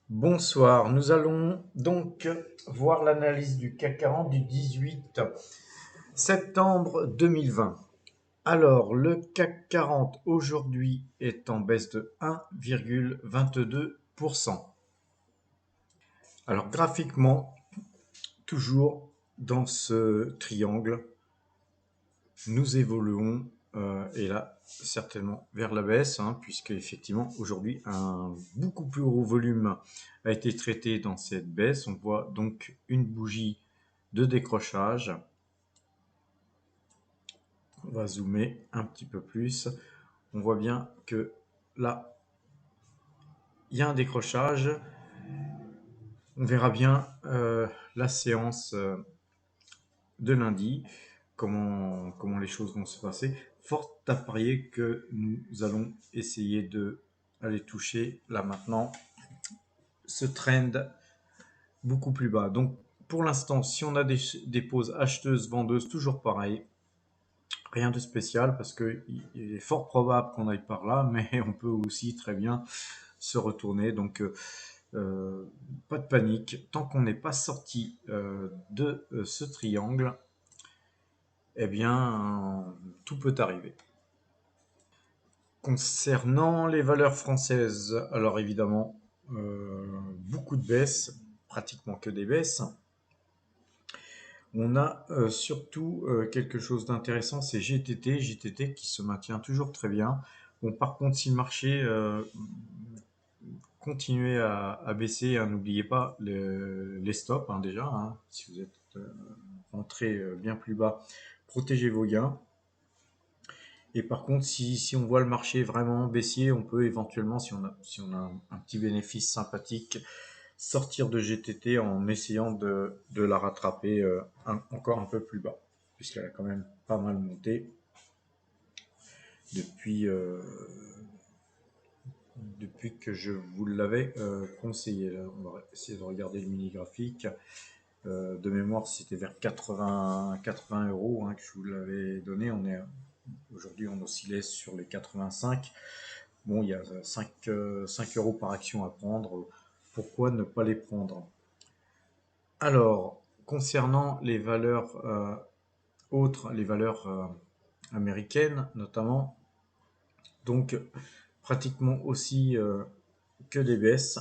Bonsoir, nous allons donc voir l'analyse du CAC 40 du 18 septembre 2020. Alors, le CAC 40 aujourd'hui est en baisse de 1,22%. Alors, graphiquement, toujours dans ce triangle, nous évoluons et là certainement vers la baisse, puisque effectivement aujourd'hui un beaucoup plus gros volume a été traité dans cette baisse. On voit donc une bougie de décrochage. On va zoomer un petit peu plus. On voit bien que là il y a un décrochage. On verra bien la séance de lundi, comment les choses vont se passer. Fort à parier que nous allons essayer de aller toucher là maintenant ce trend beaucoup plus bas. Donc pour l'instant, si on a des pauses acheteuses, vendeuses, toujours pareil, rien de spécial parce qu'il est fort probable qu'on aille par là, mais on peut aussi très bien se retourner. Donc pas de panique. Tant qu'on n'est pas sorti de ce triangle, eh bien, tout peut arriver. Concernant les valeurs françaises, alors évidemment, beaucoup de baisses, pratiquement que des baisses. On a surtout quelque chose d'intéressant, c'est GTT qui se maintient toujours très bien. Bon, par contre, si le marché continuait à baisser, n'oubliez pas les stops déjà. Si vous êtes rentré bien plus bas, protégez vos gains. Et par contre, si on voit le marché vraiment baissier, on peut éventuellement, si on a un petit bénéfice sympathique, sortir de GTT en essayant de la rattraper encore un peu plus bas, puisqu'elle a quand même pas mal monté depuis, depuis que je vous l'avais conseillé. Là, on va essayer de regarder le mini graphique. De mémoire, c'était vers 80 euros que je vous l'avais donné. Aujourd'hui, on oscillait sur les 85. Bon, il y a 5 euros par action à prendre. Pourquoi ne pas les prendre? Alors, concernant les valeurs autres, les valeurs américaines notamment, donc pratiquement aussi que des baisses,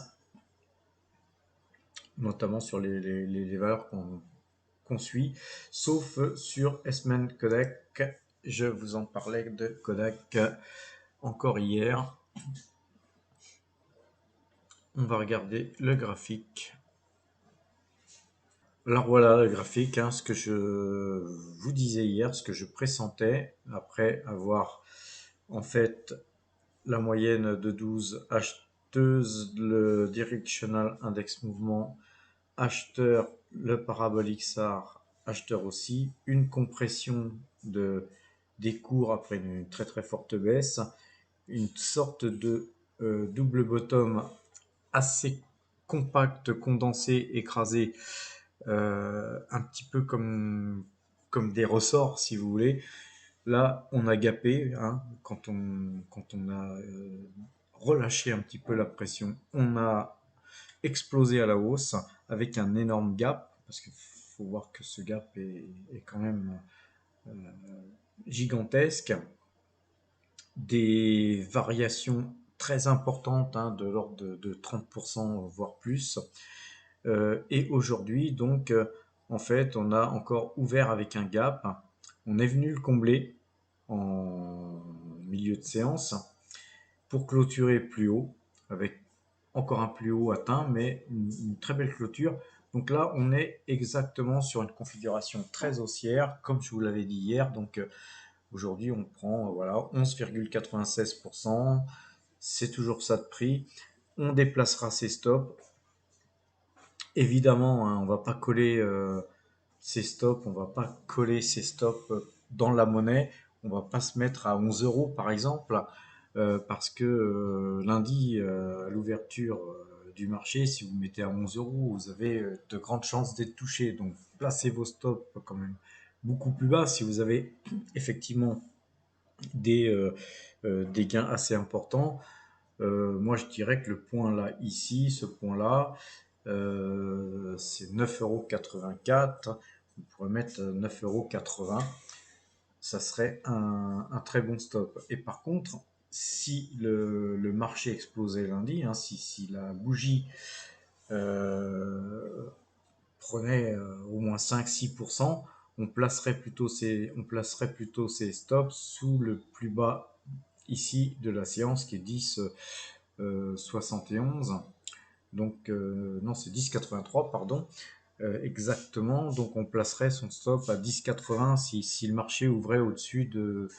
notamment sur les valeurs qu'on suit, sauf sur Eastman Kodak. Je vous en parlais de Kodak encore hier. On va regarder le graphique. Alors voilà le graphique, ce que je vous disais hier, ce que je pressentais après avoir en fait la moyenne de 12 acheteuses, le directional index mouvement acheteur, le parabolique SAR acheteur aussi, une compression des cours après une très très forte baisse, une sorte de double bottom assez compact, condensé, écrasé, un petit peu comme des ressorts si vous voulez. Là, on a gapé quand on a relâché un petit peu la pression. On a explosé à la hausse avec un énorme gap, parce qu'il faut voir que ce gap est quand même euh, gigantesque. Des variations très importantes, de l'ordre de 30%, voire plus. Et aujourd'hui, donc, en fait, on a encore ouvert avec un gap. On est venu le combler en milieu de séance pour clôturer plus haut, avec encore un plus haut atteint, mais une très belle clôture. Donc là, on est exactement sur une configuration très haussière, comme je vous l'avais dit hier. Donc aujourd'hui, on prend voilà 11,96%. C'est toujours ça de prix. On déplacera ses stops. Évidemment, on va pas coller ces stops, on va pas coller ces stops dans la monnaie. On va pas se mettre à 11 euros par exemple, parce que lundi, à l'ouverture du marché, si vous mettez à 11 euros, vous avez de grandes chances d'être touché. Donc, placez vos stops quand même beaucoup plus bas si vous avez effectivement des gains assez importants. Moi, je dirais que le point là, ici, ce point-là, c'est 9,84 €. On pourrait mettre 9,80 €. Ça serait un très bon stop. Et par contre, si le marché explosait lundi, hein, si la bougie euh, prenait au moins 5-6%, on placerait plutôt ces stops sous le plus bas ici de la séance qui est 10,71. Donc, non, c'est 10,83, pardon. Exactement. Donc, on placerait son stop à 10,80 si le marché ouvrait au-dessus de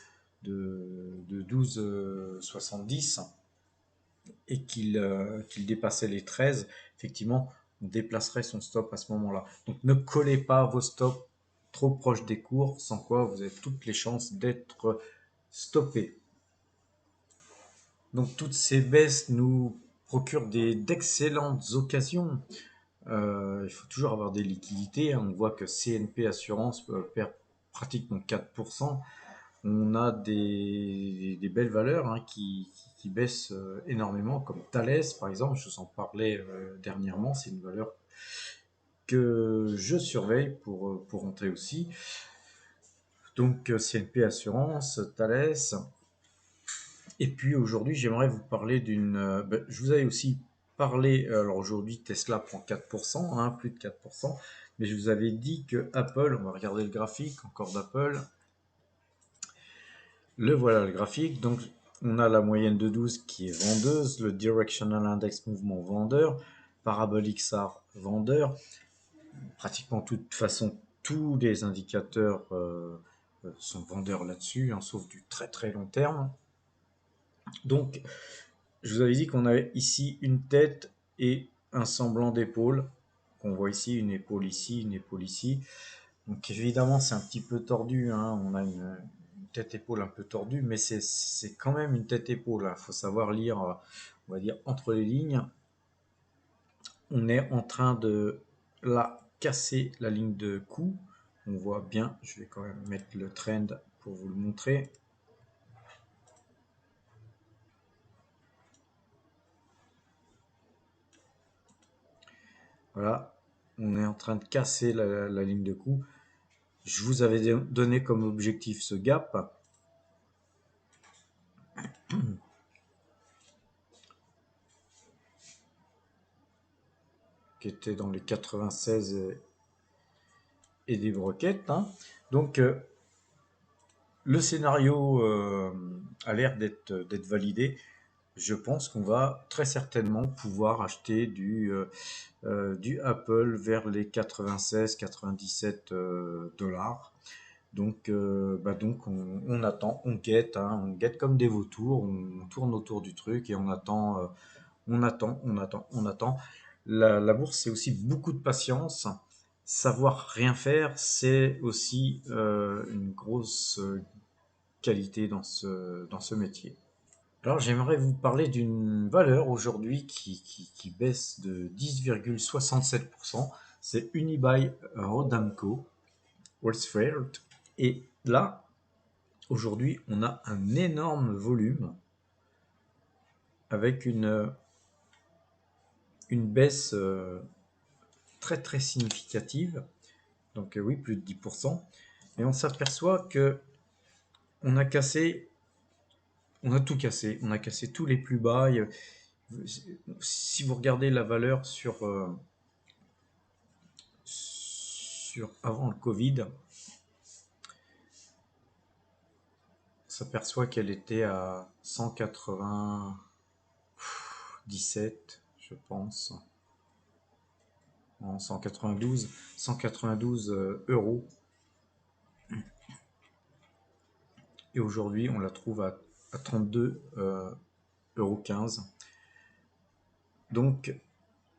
12,70 et qu'il dépassait les 13. Effectivement, on déplacerait son stop à ce moment-là. Donc, ne collez pas vos stops trop proches des cours, sans quoi vous avez toutes les chances d'être stoppé. Donc, toutes ces baisses nous procurent d'excellentes occasions. Il faut toujours avoir des liquidités, hein. On voit que CNP Assurance perd pratiquement 4%. On a des belles valeurs, hein, qui baissent énormément, comme Thales par exemple. Je vous en parlais dernièrement. C'est une valeur que je surveille pour rentrer aussi. Donc CNP Assurance, Thales. Et puis aujourd'hui, j'aimerais vous parler je vous avais aussi parlé, alors aujourd'hui Tesla prend 4%, hein, plus de 4%, mais je vous avais dit que Apple, on va regarder le graphique encore d'Apple, le voilà le graphique, donc on a la moyenne de 12 qui est vendeuse, le Directional Index mouvement vendeur, Parabolic SAR vendeur, pratiquement de toute façon tous les indicateurs sont vendeurs là-dessus, hein, sauf du très très long terme. Donc je vous avais dit qu'on avait ici une tête et un semblant d'épaule. On voit ici une épaule ici, une épaule ici. Donc évidemment c'est un petit peu tordu, hein. On a une tête-épaule un peu tordue, mais c'est quand même une tête-épaule. Il faut savoir lire, on va dire, entre les lignes. On est en train de là casser la ligne de coup. On voit bien, je vais quand même mettre le trend pour vous le montrer. Voilà, on est en train de casser la ligne de coup. Je vous avais donné comme objectif ce gap. Qui était dans les 96 et des broquettes, hein. Donc le scénario a l'air d'être validé. Je pense qu'on va très certainement pouvoir acheter du Apple vers les 96-97 dollars. Donc on attend, on guette, hein, on guette comme des vautours, on tourne autour du truc et on attend, on attend. La bourse, c'est aussi beaucoup de patience. Savoir rien faire, c'est aussi une grosse qualité dans ce métier. Alors j'aimerais vous parler d'une valeur aujourd'hui qui baisse de 10,67%. C'est Unibail Rodamco, Westfield. Et là, aujourd'hui, on a un énorme volume avec une baisse très très significative. Donc oui, plus de 10%. Et on s'aperçoit que on a cassé, on a tout cassé. On a cassé tous les plus bas. Si vous regardez la valeur sur avant le Covid, on s'aperçoit qu'elle était à 197, je pense. En 192 euros. Et aujourd'hui, on la trouve à 32 euros 15. Donc,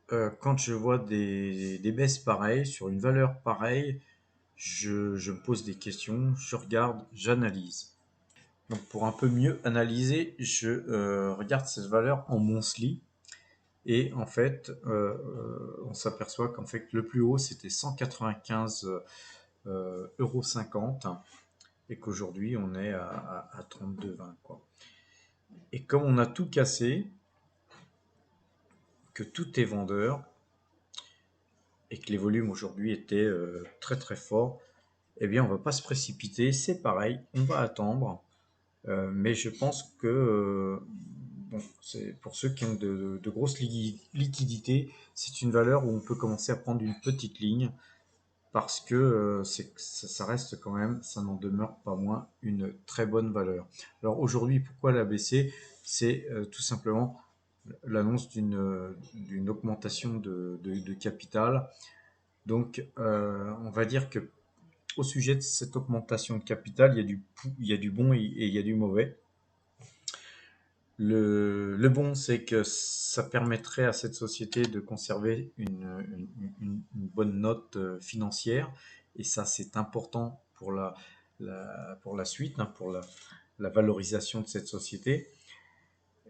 quand je vois des baisses pareilles sur une valeur pareille, je me pose des questions, je regarde, j'analyse. Donc, pour un peu mieux analyser, je regarde cette valeur en monthly. Et en fait, on s'aperçoit qu'en fait, le plus haut, c'était 195,50 € et qu'aujourd'hui, on est à 32,20 €, quoi. Et comme on a tout cassé, que tout est vendeur et que les volumes aujourd'hui étaient très très forts, eh bien on va pas se précipiter, c'est pareil, on va attendre. Mais je pense que bon, c'est pour ceux qui ont de grosses liquidités, c'est une valeur où on peut commencer à prendre une petite ligne parce que ça reste quand même, ça n'en demeure pas moins une très bonne valeur. Alors aujourd'hui, pourquoi la baisser? C'est tout simplement l'annonce d'une augmentation de capital. Donc, on va dire que au sujet de cette augmentation de capital, il y a du bon et il y a du mauvais. Le bon, c'est que ça permettrait à cette société de conserver une bonne note financière. Et ça, c'est important pour pour la suite, hein, pour la valorisation de cette société.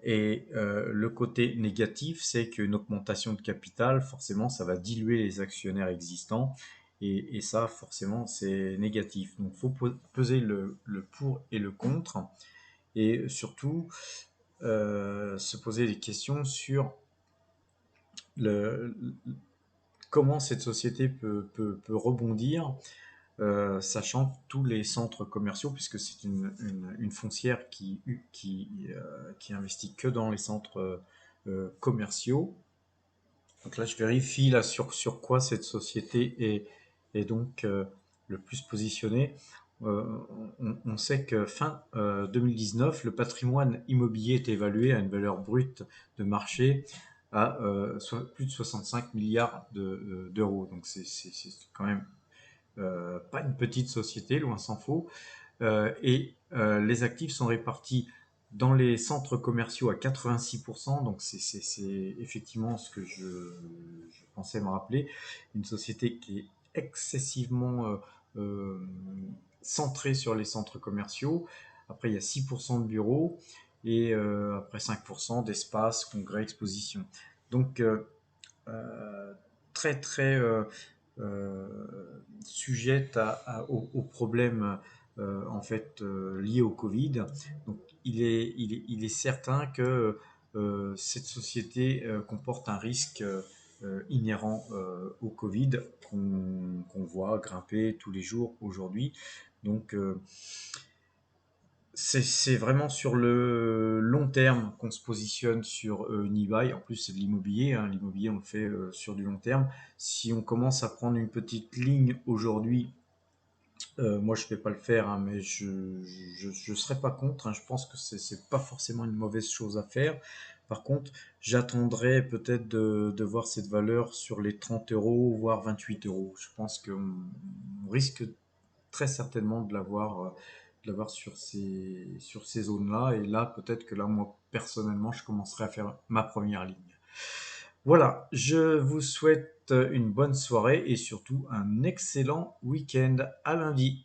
Et le côté négatif, c'est qu'une augmentation de capital, forcément, ça va diluer les actionnaires existants. Et ça, forcément, c'est négatif. Donc, il faut peser le pour et le contre. Et surtout, se poser des questions sur le, comment cette société peut rebondir, sachant tous les centres commerciaux, puisque c'est une foncière qui investit que dans les centres commerciaux. Donc là, je vérifie là, sur quoi cette société est donc le plus positionnée. On sait que fin 2019, le patrimoine immobilier est évalué à une valeur brute de marché à plus de 65 milliards d'euros. Donc c'est quand même pas une petite société, loin s'en faut. Les actifs sont répartis dans les centres commerciaux à 86%, donc c'est effectivement ce que je pensais me rappeler, une société qui est excessivement euh, centrée sur les centres commerciaux. Après, il y a 6% de bureaux et après 5% d'espace, congrès, exposition. Donc, très très euh, sujette aux problèmes en fait liés au Covid. Donc il est certain que cette société comporte un risque inhérent au Covid qu'on voit grimper tous les jours aujourd'hui. Donc c'est vraiment sur le long terme qu'on se positionne sur une e-buy. En plus, c'est de l'immobilier, hein. L'immobilier, on le fait sur du long terme. Si on commence à prendre une petite ligne aujourd'hui, moi je ne vais pas le faire, hein, mais je serais pas contre, hein. Je pense que c'est pas forcément une mauvaise chose à faire. Par contre, j'attendrai peut-être de voir cette valeur sur les 30 euros, voire 28 euros. Je pense qu'on risque très certainement de l'avoir sur ces zones-là. Et là, peut-être que là, moi, personnellement, je commencerai à faire ma première ligne. Voilà, je vous souhaite une bonne soirée et surtout un excellent week-end. À lundi.